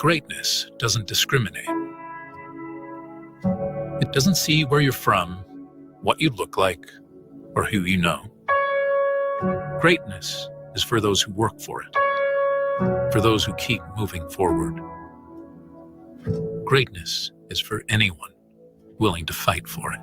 Greatness doesn't discriminate. It doesn't see where you're from, what you look like, or who you know. Greatness is for those who work for it, for those who keep moving forward. Greatness is for anyone willing to fight for it.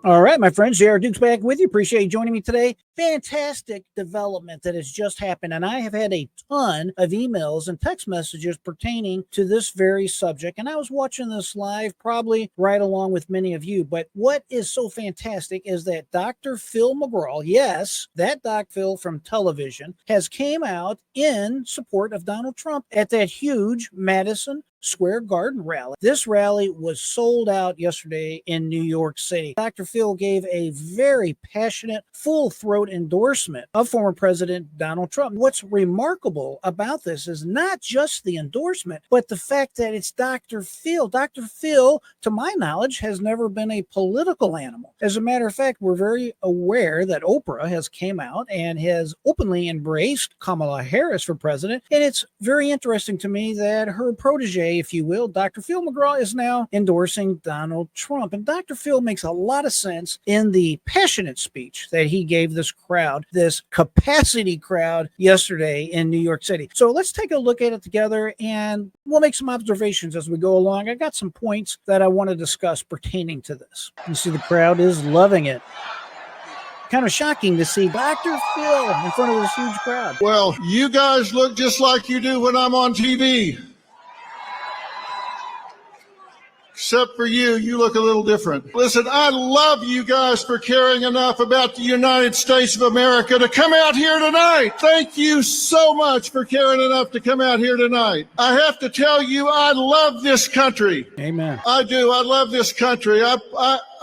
All right, my friends, J.R. Duke's back with you. Appreciate you joining me today. Fantastic development that has just happened, and I have had a ton of emails and text messages pertaining to this very subject, and I was watching this live probably right along with many of you, but what is so fantastic is that Dr. Phil McGraw, yes, that Dr. Phil from television, has came out in support of Donald Trump at that huge Madison Square Garden rally. This rally was sold out yesterday in New York City. Dr. Phil gave a very passionate, full-throat endorsement of former President Donald Trump. What's remarkable about this is not just the endorsement, but the fact that it's Dr. Phil. Dr. Phil, to my knowledge, has never been a political animal. As a matter of fact, we're very aware that Oprah has came out and has openly embraced Kamala Harris for president, and it's very interesting to me that her protege, if you will, Dr. Phil McGraw, is now endorsing Donald Trump. And Dr. Phil makes a lot of sense in the passionate speech that he gave this crowd, this capacity crowd yesterday in New York City. So let's take a look at it together and we'll make some observations as we go along. I got some points that I want to discuss pertaining to this. You see the crowd is loving it. Kind of shocking to see Dr. Phil in front of this huge crowd. Well, you guys look just like you do when I'm on TV. Except for you, you look a little different. Listen, I love you guys for caring enough about the United States of America to come out here tonight. Thank you so much for caring enough to come out here tonight. I have to tell you, I love this country. Amen. I do. I love this country.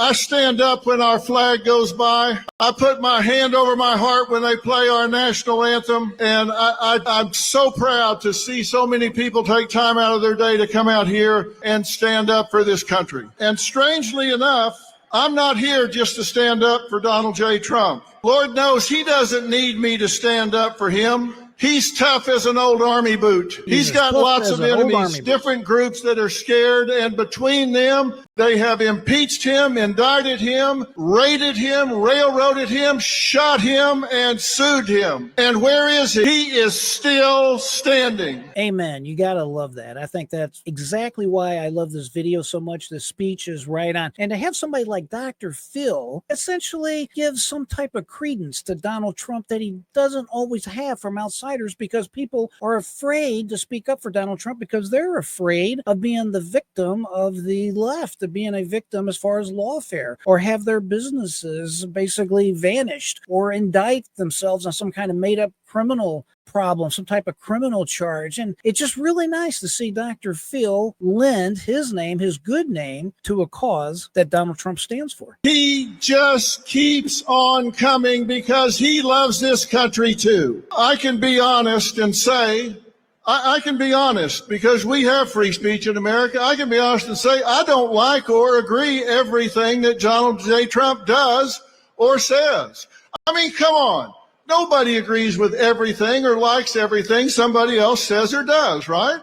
I stand up when our flag goes by. I put my hand over my heart when they play our national anthem. And I'm so proud to see so many people take time out of their day to come out here and stand up for this country. And strangely enough, I'm not here just to stand up for Donald J. Trump. Lord knows he doesn't need me to stand up for him. He's tough as an old army boot. He's got lots of enemies, different groups that are scared, and between them, they have impeached him, indicted him, raided him, railroaded him, shot him, and sued him. And where is he? He is still standing. Amen. You got to love that. I think that's exactly why I love this video so much. The speech is right on. And to have somebody like Dr. Phil essentially give some type of credence to Donald Trump that he doesn't always have from outside, because people are afraid to speak up for Donald Trump because they're afraid of being the victim of the left, of being a victim as far as lawfare, or have their businesses basically vanished or indict themselves on some kind of made-up criminal problem, some type of criminal charge. And it's just really nice to see Dr. Phil lend his name, his good name, to a cause that Donald Trump stands for. He just keeps on coming because he loves this country too. I can be honest and say, I can be honest because we have free speech in America. I can be honest and say I don't like or agree everything that Donald J. Trump does or says. I mean, come on. Nobody agrees with everything or likes everything somebody else says or does, right?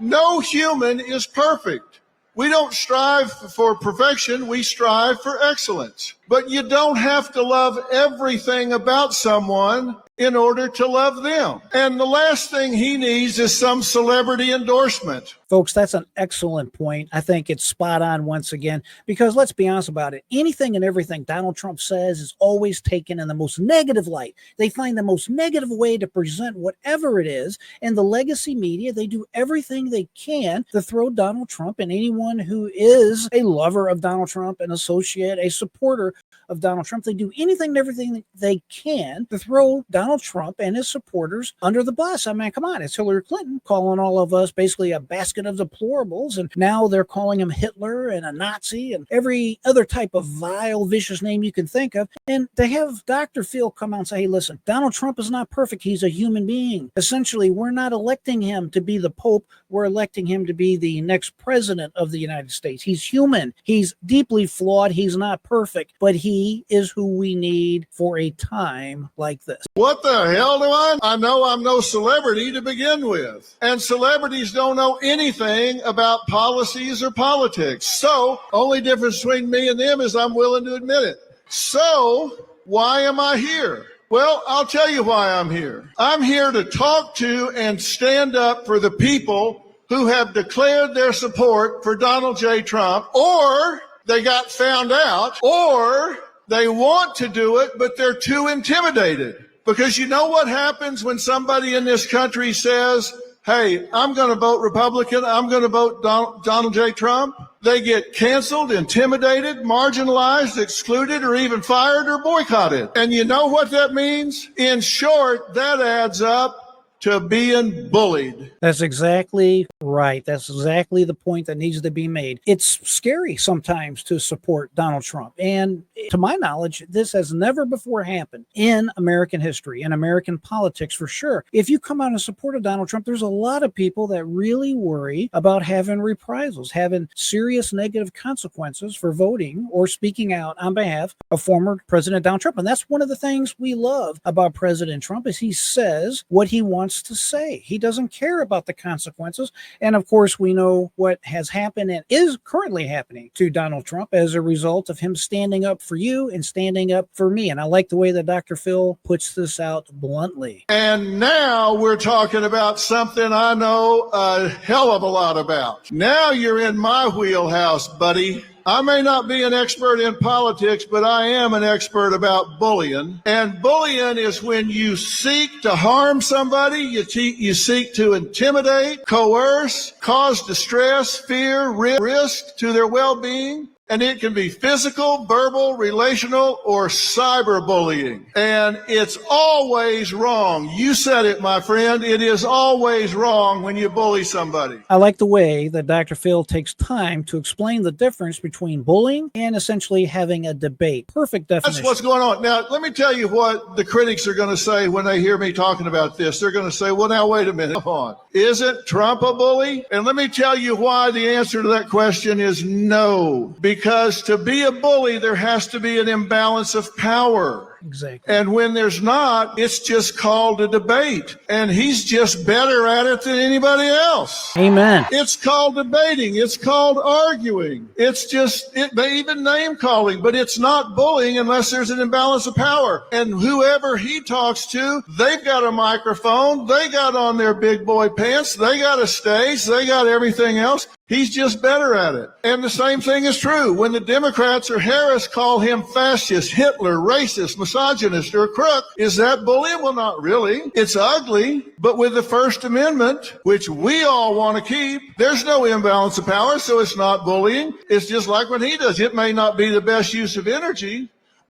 No human is perfect. We don't strive for perfection, we strive for excellence. But you don't have to love everything about someone in order to love them. And the last thing he needs is some celebrity endorsement. Folks, that's an excellent point. I think it's spot on once again, because let's be honest about it. Anything and everything Donald Trump says is always taken in the most negative light. They find the most negative way to present whatever it is. And the legacy media, they do everything they can to throw Donald Trump and anyone who is a lover of Donald Trump, an associate, a supporter of Donald Trump. They do anything and everything they can to throw Donald Trump and his supporters under the bus. I mean, come on, it's Hillary Clinton calling all of us basically a basket of deplorables, and now they're calling him Hitler and a Nazi and every other type of vile, vicious name you can think of. And to have Dr. Phil come out and say, hey, listen, Donald Trump is not perfect. He's a human being. Essentially, we're not electing him to be the Pope. we're electing him to be the next president of the United States. He's human. He's deeply flawed. He's not perfect, but he is who we need for a time like this. What the hell do I know? I'm no celebrity to begin with. And celebrities don't know anything about policies or politics. So, only difference between me and them is I'm willing to admit it. So, why am I here? Well, I'll tell you why I'm here. I'm here to talk to and stand up for the people who have declared their support for Donald J. Trump, or they got found out, or they want to do it, but they're too intimidated. Because you know what happens when somebody in this country says, hey, I'm going to vote Republican, I'm going to vote Donald J. Trump? They get canceled, intimidated, marginalized, excluded, or even fired or boycotted. And you know what that means? In short, that adds up to being bullied. That's exactly right. That's exactly the point that needs to be made. It's scary sometimes to support Donald Trump. And to my knowledge, this has never before happened in American history, in American politics for sure. If you come out in support of Donald Trump, there's a lot of people that really worry about having reprisals, having serious negative consequences for voting or speaking out on behalf of former President Donald Trump. And that's one of the things we love about President Trump is he says what he wants to say. He doesn't care about the consequences. And of course, we know what has happened and is currently happening to Donald Trump as a result of him standing up for you and standing up for me. And I like the way that Dr. Phil puts this out bluntly. And now we're talking about something I know a hell of a lot about. Now you're in my wheelhouse, buddy. I may not be an expert in politics, but I am an expert about bullying. And bullying is when you seek to harm somebody, you seek to intimidate, coerce, cause distress, fear, risk to their well-being. And it can be physical, verbal, relational, or cyberbullying. And it's always wrong. You said it, my friend. It is always wrong when you bully somebody. I like the way that Dr. Phil takes time to explain the difference between bullying and essentially having a debate. Perfect definition. That's what's going on. Now, let me tell you what the critics are going to say when they hear me talking about this. They're going to say, well, now, wait a minute. Come on. Isn't Trump a bully? And let me tell you why the answer to that question is no. Because to be a bully, there has to be an imbalance of power. Exactly. And when there's not, it's just called a debate. And he's just better at it than anybody else. Amen. It's called debating. It's called arguing. It's just, they even name calling, but it's not bullying unless there's an imbalance of power. And whoever he talks to, they've got a microphone. They got on their big boy pants. They got a stage. They got everything else. He's just better at it. And the same thing is true. When the Democrats or Harris call him fascist, Hitler, racist, misogynist, or a crook, is that bullying? Well, not really. It's ugly. But with the First Amendment, which we all want to keep, there's no imbalance of power, so it's not bullying. It's just like what he does. It may not be the best use of energy,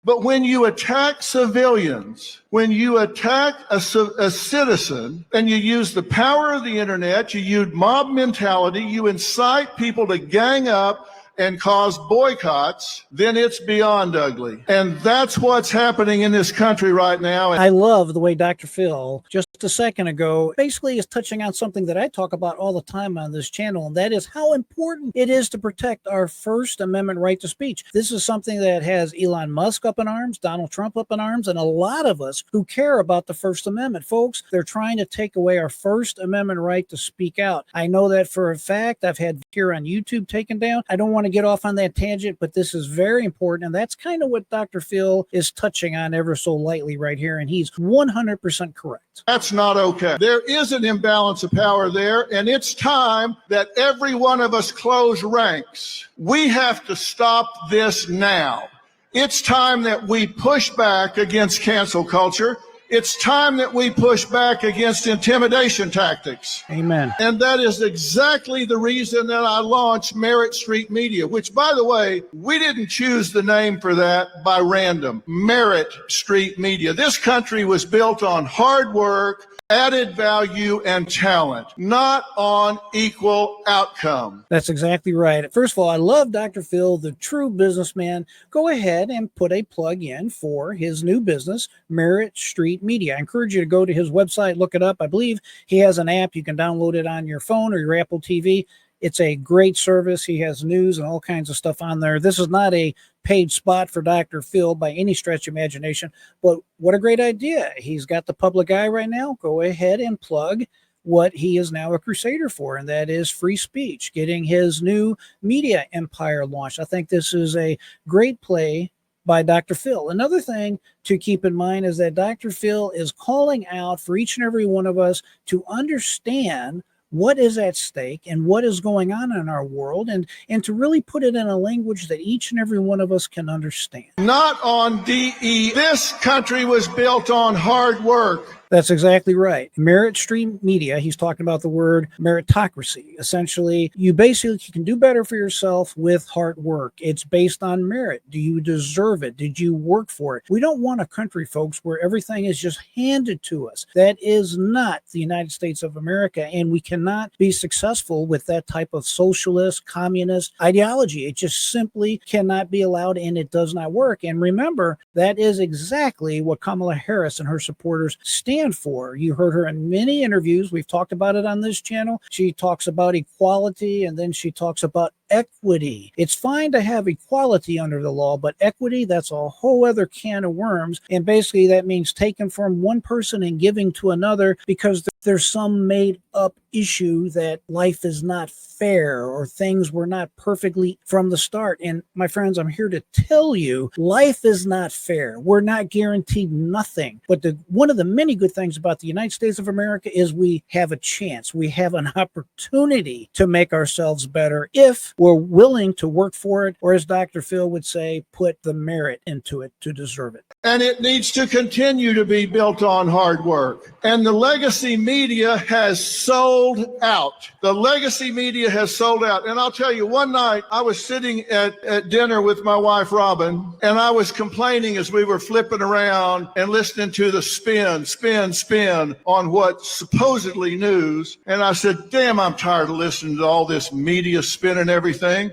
but when you attack civilians, when you attack a citizen and you use the power of the internet, you use mob mentality, you incite people to gang up and cause boycotts, then it's beyond ugly. And that's what's happening in this country right now. I love the way Dr. Phil, just a second ago, basically is touching on something that I talk about all the time on this channel, and that is how important it is to protect our First Amendment right to speech. This is something that has Elon Musk up in arms, Donald Trump up in arms, and a lot of us who care about the First Amendment. Folks, they're trying to take away our First Amendment right to speak out. I know that for a fact. I've had here on YouTube taken down. I don't want to get off on that tangent, but this is very important, and that's kind of what Dr. Phil is touching on ever so lightly right here, and he's 100% correct. That's not okay. There is an imbalance of power there, and it's time that every one of us close ranks. We have to stop this now. It's time that we push back against cancel culture. It's time that we push back against intimidation tactics. Amen. And that is exactly the reason that I launched Merit Street Media, which, by the way, we didn't choose the name for that by random. Merit Street Media. This country was built on hard work, added value and talent, not on equal outcome. That's exactly right. First of all, I love Dr. Phil, the true businessman. Go ahead and put a plug in for his new business, Merritt Street Media. I encourage you to go to his website, look it up. I believe he has an app. You can download it on your phone or your Apple TV. It's a great service. He has news and all kinds of stuff on there. This is not a paid spot for Dr. Phil by any stretch of imagination, but what a great idea. He's got the public eye right now. Go ahead and plug what he is now a crusader for, and that is free speech, getting his new media empire launched. I think this is a great play by Dr. Phil. Another thing to keep in mind is that Dr. Phil is calling out for each and every one of us to understand what is at stake and what is going on in our world, and to really put it in a language that each and every one of us can understand. Not on DE. This country was built on hard work. That's exactly right. Merritt Street Media, he's talking about the word meritocracy. Essentially, you basically can do better for yourself with hard work. It's based on merit. Do you deserve it? Did you work for it? We don't want a country, folks, where everything is just handed to us. That is not the United States of America, and we cannot be successful with that type of socialist, communist ideology. It just simply cannot be allowed, and it does not work. And remember, that is exactly what Kamala Harris and her supporters stand for. You heard her in many interviews. We've talked about it on this channel. She talks about equality, and then she talks about equity. It's fine to have equality under the law, but equity, that's a whole other can of worms. And basically that means taking from one person and giving to another because there's some made up issue that life is not fair or things were not perfectly from the start. And my friends, I'm here to tell you, life is not fair. We're not guaranteed nothing. But one of the many good things about the United States of America is we have a chance. We have an opportunity to make ourselves better if we're willing to work for it, or as Dr. Phil would say, put the merit into it to deserve it. And it needs to continue to be built on hard work. And the legacy media has sold out. The legacy media has sold out. And I'll tell you, one night I was sitting at dinner with my wife, Robin, and I was complaining as we were flipping around and listening to the spin on what supposedly news. And I said, damn, I'm tired of listening to all this media spin and everything.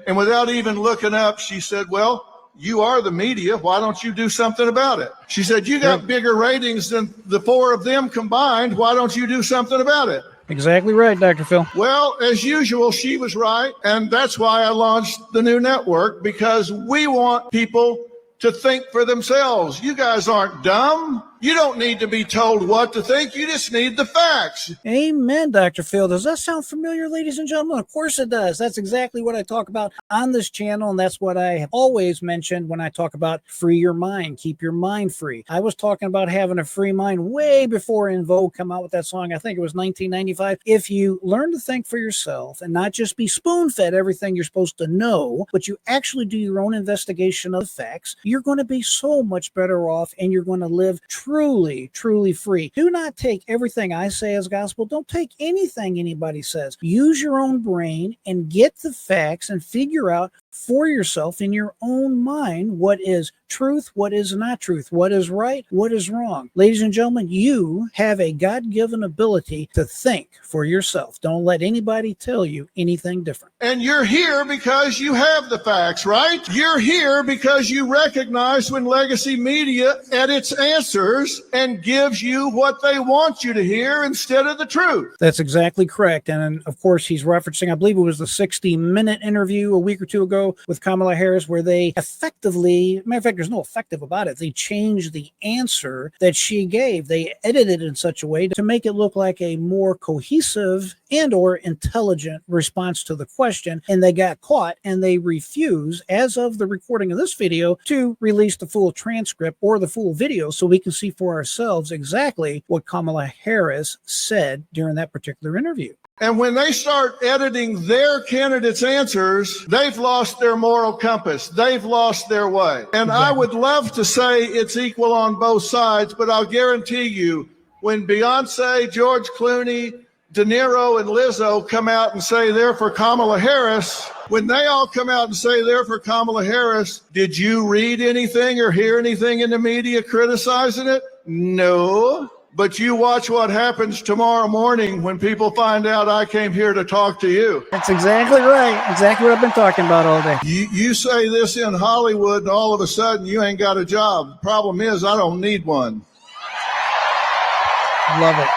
And without even looking up, she said, well, you are the media. Why don't you do something about it? She said, you got bigger ratings than the four of them combined. Why don't you do something about it? Exactly right, Dr. Phil. Well, as usual, she was right. And that's why I launched the new network, because we want people to think for themselves. You guys aren't dumb. You don't need to be told what to think. You just need the facts. Amen, Dr. Phil. Does that sound familiar, ladies and gentlemen? Of course it does. That's exactly what I talk about on this channel, and that's what I have always mentioned when I talk about free your mind, keep your mind free. I was talking about having a free mind way before En Vogue come out with that song. I think it was 1995. If you learn to think for yourself and not just be spoon-fed everything you're supposed to know, but you actually do your own investigation of facts, you're going to be so much better off, and you're going to live truly free. Do not take everything I say as gospel. Don't take anything anybody says. Use your own brain and get the facts and figure out for yourself in your own mind what is truth, what is not truth, what is right, what is wrong. Ladies and gentlemen, you have a God-given ability to think for yourself. Don't let anybody tell you anything different. And you're here because you have the facts, right? You're here because you recognize when legacy media edits answers and gives you what they want you to hear instead of the truth. That's exactly correct. And of course, he's referencing, I believe it was the 60-minute interview a week or two ago with Kamala Harris, where they effectively, matter of fact, there's no effective about it. They changed the answer that she gave. They edited it in such a way to make it look like a more cohesive and or intelligent response to the question. And they got caught, and they refuse, as of the recording of this video, to release the full transcript or the full video so we can see for ourselves exactly what Kamala Harris said during that particular interview. And when they start editing their candidates' answers, they've lost their moral compass. They've lost their way. And I would love to say it's equal on both sides, but I'll guarantee you, when Beyonce, George Clooney, De Niro, and Lizzo come out and say they're for Kamala Harris, when they all come out and say they're for Kamala Harris, did you read anything or hear anything in the media criticizing it? No. But you watch what happens tomorrow morning when people find out I came here to talk to you. That's exactly right. Exactly what I've been talking about all day. You say this in Hollywood, and all of a sudden you ain't got a job. The problem is I don't need one. Love it.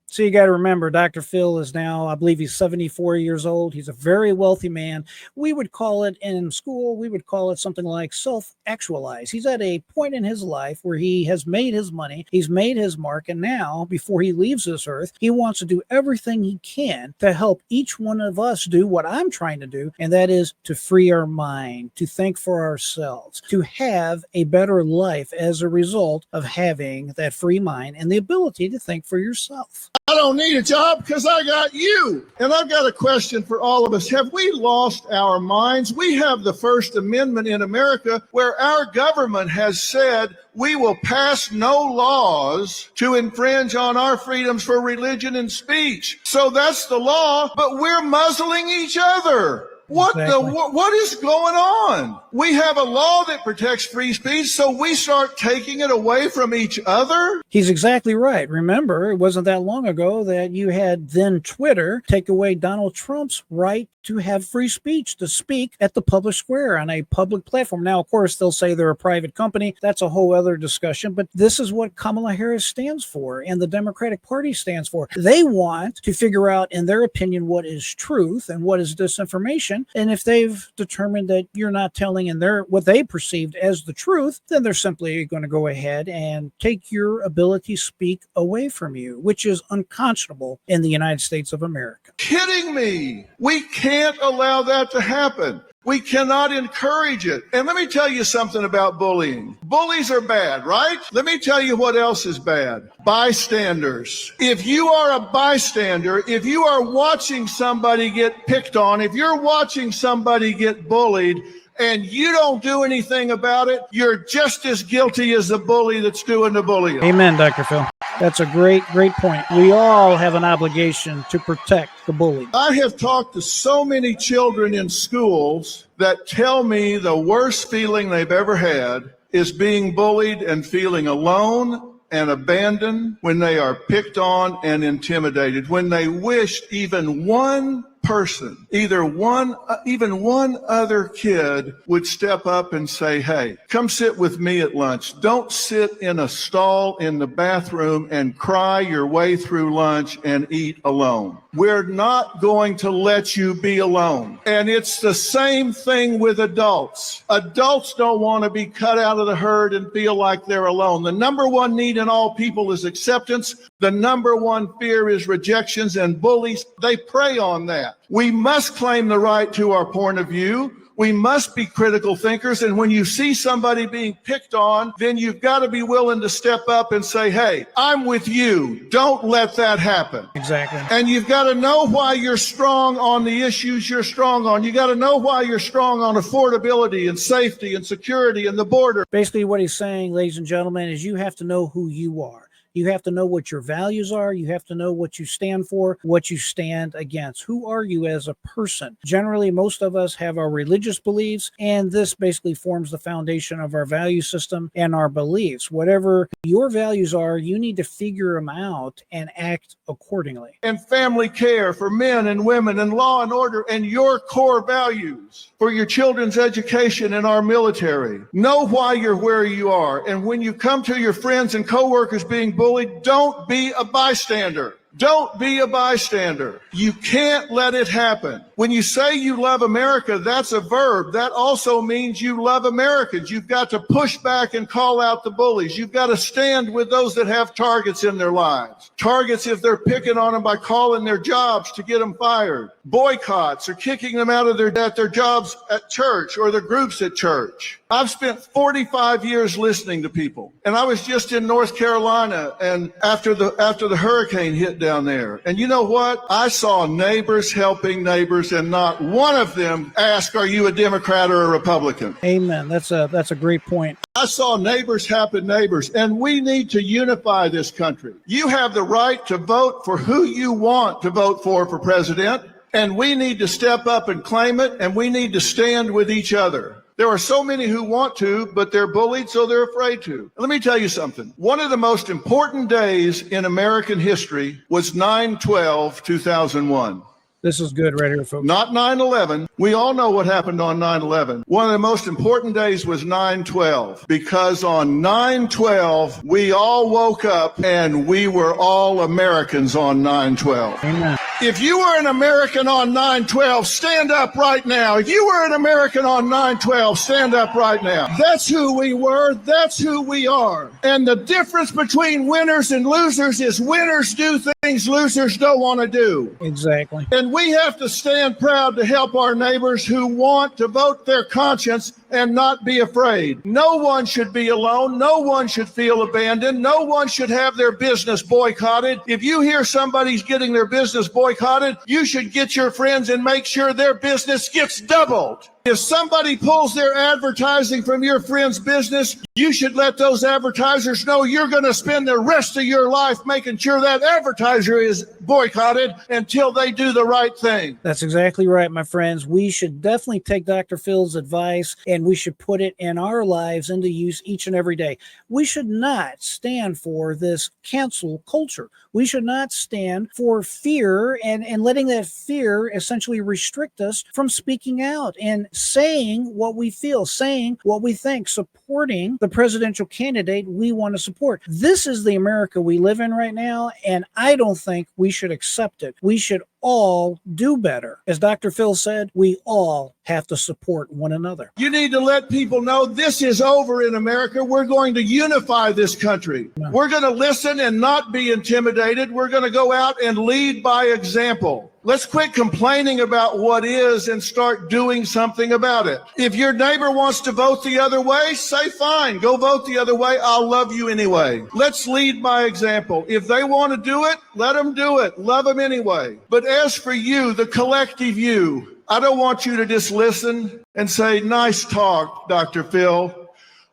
So you got to remember, Dr. Phil is now, I believe he's 74 years old. He's a very wealthy man. We would call it in school, we would call it something like self-actualize. He's at a point in his life where he has made his money, he's made his mark, and now, before he leaves this earth, he wants to do everything he can to help each one of us do what I'm trying to do, and that is to free our mind, to think for ourselves, to have a better life as a result of having that free mind and the ability to think for yourself. I don't need a job because I got you. And I've got a question for all of us. Have we lost our minds? We have the First Amendment in America where our government has said we will pass no laws to infringe on our freedoms for religion and speech. So that's the law, but we're muzzling each other. What is going on? We have a law that protects free speech, so we start taking it away from each other? He's exactly right. Remember, it wasn't that long ago that you had then Twitter take away Donald Trump's right to have free speech, to speak at the public square on a public platform. Now, of course, they'll say they're a private company. That's a whole other discussion, but this is what Kamala Harris stands for and the Democratic Party stands for. They want to figure out, in their opinion, what is truth and what is disinformation. And if they've determined that you're not telling in what they perceived as the truth, then they're simply going to go ahead and take your ability to speak away from you, which is unconscionable in the United States of America. Kidding me. We can't allow that to happen. We cannot encourage it. And let me tell you something about bullying. Bullies are bad, right? Let me tell you what else is bad. Bystanders. If you are a bystander, if you are watching somebody get picked on, if you're watching somebody get bullied, and you don't do anything about it, you're just as guilty as the bully that's doing the bullying. Amen, Dr. Phil. That's a great point. We all have an obligation to protect the bully. I have talked to so many children in schools that tell me the worst feeling they've ever had is being bullied and feeling alone and abandoned when they are picked on and intimidated, when they wished even one person, even one other kid would step up and say, hey, come sit with me at lunch. Don't sit in a stall in the bathroom and cry your way through lunch and eat alone. We're not going to let you be alone. And it's the same thing with adults. Adults don't want to be cut out of the herd and feel like they're alone. The number one need in all people is acceptance. The number one fear is rejections, and bullies, they prey on that. We must claim the right to our point of view. We must be critical thinkers. And when you see somebody being picked on, then you've got to be willing to step up and say, hey, I'm with you. Don't let that happen. Exactly. And you've got to know why you're strong on the issues you're strong on. You got to know why you're strong on affordability and safety and security and the border. Basically, what he's saying, ladies and gentlemen, is you have to know who you are. You have to know what your values are. You have to know what you stand for, what you stand against. Who are you as a person? Generally, most of us have our religious beliefs, and this basically forms the foundation of our value system and our beliefs. Whatever your values are, you need to figure them out and act accordingly. And family care for men and women and law and order and your core values for your children's education and our military. Know why you're where you are. And when you come to your friends and coworkers being bullied, don't be a bystander. Don't be a bystander. You can't let it happen. When you say you love America, that's a verb. That also means you love Americans. You've got to push back and call out the bullies. You've got to stand with those that have targets in their lives. Targets if they're picking on them by calling their jobs to get them fired. Boycotts or kicking them out of their jobs at church or their groups at church. I've spent 45 years listening to people. And I was just in North Carolina and after the hurricane hit down there. And you know what? I saw neighbors helping neighbors, and not one of them asked, are you a Democrat or a Republican? Amen. That's a great point. I saw neighbors helping neighbors, and we need to unify this country. You have the right to vote for who you want to vote for president, and we need to step up and claim it, and we need to stand with each other. There are so many who want to, but they're bullied, so they're afraid to. Let me tell you something. One of the most important days in American history was 9/12/2001. This is good right here, folks. Not 9/11. We all know what happened on 9/11. One of the most important days was 9/12, because on 9/12, we all woke up and we were all Americans on 9/12. Amen. If you were an American on 9/12, stand up right now. If you were an American on 9/12, stand up right now. That's who we were. That's who we are. And the difference between winners and losers is winners do things losers don't want to do. Exactly. And we have to stand proud to help our neighbors who want to vote their conscience and not be afraid. No one should be alone. No one should feel abandoned. No one should have their business boycotted. If you hear somebody's getting their business boycotted, you should get your friends and make sure their business gets doubled. If somebody pulls their advertising from your friend's business, you should let those advertisers know you're going to spend the rest of your life making sure that advertiser is boycotted until they do the right thing. That's exactly right, my friends. We should definitely take Dr. Phil's advice and we should put it in our lives into use each and every day. We should not stand for this cancel culture. We should not stand for fear and letting that fear essentially restrict us from speaking out and saying what we feel, saying what we think, supporting the presidential candidate we want to support. This is the America we live in right now, and I don't think we should accept it. We should all do better. As Dr. Phil said, we all have to support one another. You need to let people know this is over in America. We're going to unify this country. Yeah. We're going to listen and not be intimidated. We're going to go out and lead by example. Let's quit complaining about what is and start doing something about it. If your neighbor wants to vote the other way, say fine, go vote the other way. I'll love you anyway. Let's lead by example. If they want to do it, let them do it. Love them anyway. But as for you, the collective you, I don't want you to just listen and say, nice talk, Dr. Phil.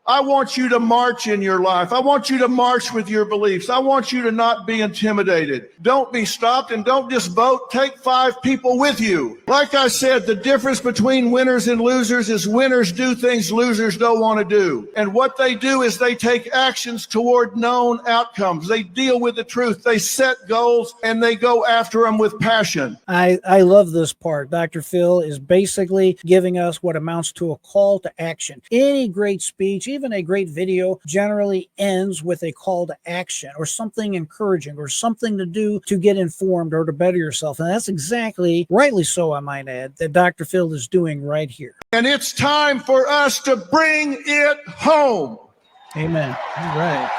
I want you to march in your life. I want you to march with your beliefs. I want you to not be intimidated. Don't be stopped, and don't just vote. Take 5 people with you. Like I said, the difference between winners and losers is winners do things losers don't want to do. And what they do is they take actions toward known outcomes. They deal with the truth. They set goals and they go after them with passion. I love this part. Dr. Phil is basically giving us what amounts to a call to action. Any great speech, even a great video, generally ends with a call to action or something encouraging or something to do to get informed or to better yourself. And that's exactly, rightly so, I might add, that Dr. Phil is doing right here. And it's time for us to bring it home. Amen. All right.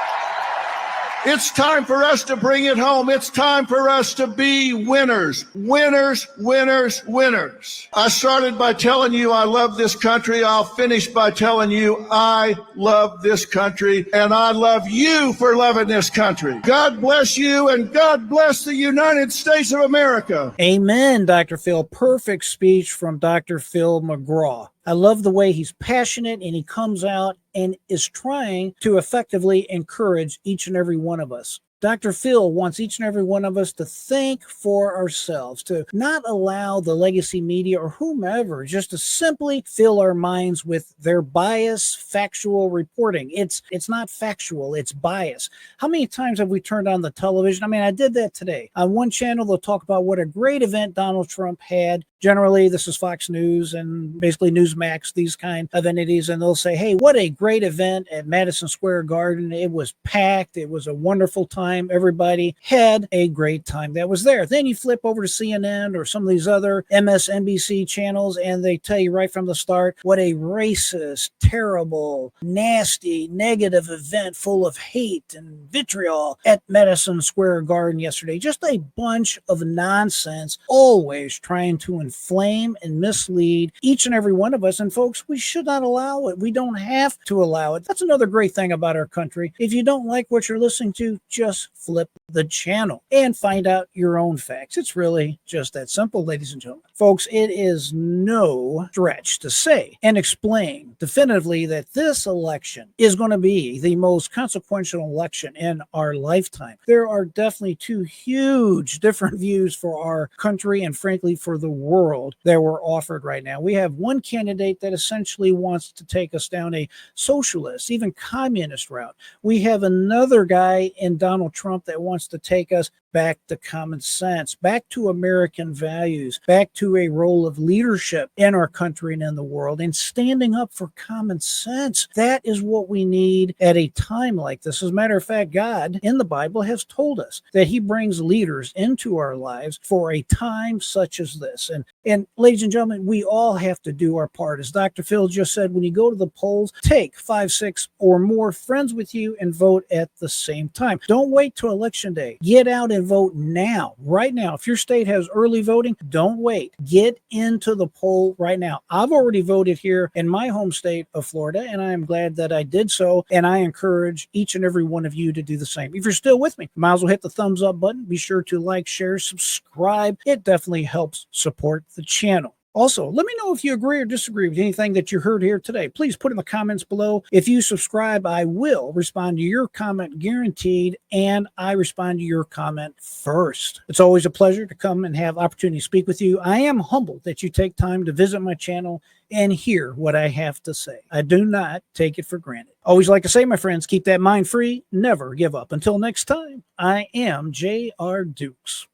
It's time for us to bring it home. It's time for us to be winners. Winners, winners, winners. I started by telling you I love this country. I'll finish by telling you I love this country, and I love you for loving this country. God bless you, and God bless the United States of America. Amen, Dr. Phil. Perfect speech from Dr. Phil McGraw. I love the way he's passionate and he comes out and is trying to effectively encourage each and every one of us. Dr. Phil wants each and every one of us to think for ourselves, to not allow the legacy media or whomever just to simply fill our minds with their bias, factual reporting. It's not factual, it's bias. How many times have we turned on the television? I mean, I did that today. On one channel, they'll talk about what a great event Donald Trump had. Generally, this is Fox News and basically Newsmax, these kind of entities, and they'll say, hey, what a great event at Madison Square Garden. It was packed. It was a wonderful time. Everybody had a great time that was there. Then you flip over to CNN or some of these other MSNBC channels, and they tell you right from the start what a racist, terrible, nasty, negative event full of hate and vitriol at Madison Square Garden yesterday. Just a bunch of nonsense, always trying to inflame and mislead each and every one of us. And folks, we should not allow it. We don't have to allow it. That's another great thing about our country. If you don't like what you're listening to, just flip the channel and find out your own facts. It's really just that simple, ladies and gentlemen. Folks, it is no stretch to say and explain definitively that this election is going to be the most consequential election in our lifetime. There are definitely two huge different views for our country and frankly for the world world that were offered right now. We have one candidate that essentially wants to take us down a socialist, even communist route. We have another guy in Donald Trump that wants to take us back to common sense, back to American values, back to a role of leadership in our country and in the world, and standing up for common sense. That is what we need at a time like this. As a matter of fact, God in the Bible has told us that he brings leaders into our lives for a time such as this. And ladies and gentlemen, we all have to do our part. As Dr. Phil just said, when you go to the polls, take 5, 6 or more friends with you and vote at the same time. Don't wait till election day. Get out and vote now, right now. If your state has early voting, don't wait. Get into the poll right now. I've already voted here in my home state of Florida, and I am glad that I did so. And I encourage each and every one of you to do the same. If you're still with me, might as well hit the thumbs up button. Be sure to like, share, subscribe. It definitely helps support the channel. Also, let me know if you agree or disagree with anything that you heard here today. Please put in the comments below. If you subscribe, I will respond to your comment guaranteed, and I respond to your comment first. It's always a pleasure to come and have opportunity to speak with you. I am humbled that you take time to visit my channel and hear what I have to say. I do not take it for granted. Always like to say, my friends, keep that mind free, never give up. Until next time, I am J.R. Dukes.